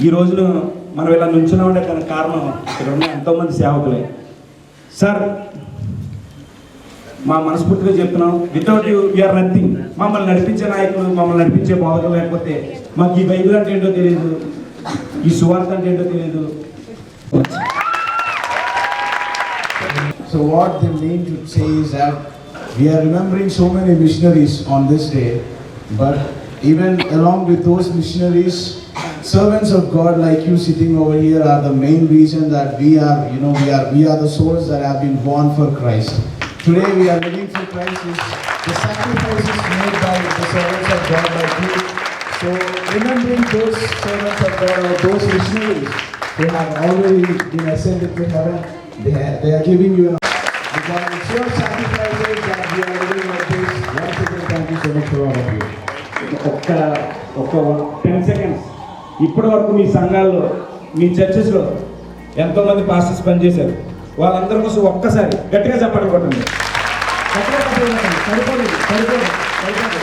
ఈ రోజున మనం ఇలా నుంచున్నా ఉండే కారణం ఇక్కడ ఉన్న ఎంతోమంది సేవకులే. సార్, మా మనస్ఫూర్తిగా చెప్తున్నాం, వితౌట్ యూ వీఆర్ నథింగ్. మమ్మల్ని నడిపించే నాయకులు, మమ్మల్ని నడిపించే బోధకులు లేకపోతే మాకు ఈ బైబిల్ అంటే ఏంటో తెలియదు, ఈ సువార్త అంటే ఏంటో తెలియదు. So what they mean to say is that we are remembering so many missionaries on this day, but even along with those missionaries, servants of God like you sitting over here are the main reason that we are the souls that have been born for Christ. Today we are living for Christ is the sacrifices made by the servants of God like you. So remembering those servants of God or those missionaries who have already been ascended to heaven, they are giving you because it's your sacrifices that we are living like this. Once again, thank you so much for all of you. ఒక 10 seconds. ఇప్పటి వరకు మీ సంఘాల్లో, మీ చర్చెస్లో ఎంతోమంది pastors పనిచేశారు. వాళ్ళందరి కోసం ఒక్కసారి గట్టిగా చెప్పండి. కొట్టండి, గట్టిగా చెప్పండి. సరిపోదు.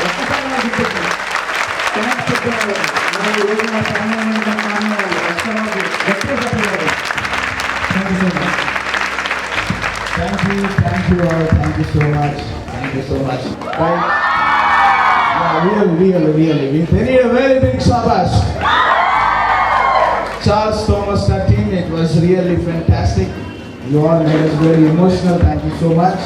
ఒక్కసారి నాకు చెప్పండి. Thank you all. Thank you so much. Right? Yeah, really. They need a very big shabash. Charles Thomas, that team, it was really fantastic. You all made us very emotional. Thank you so much.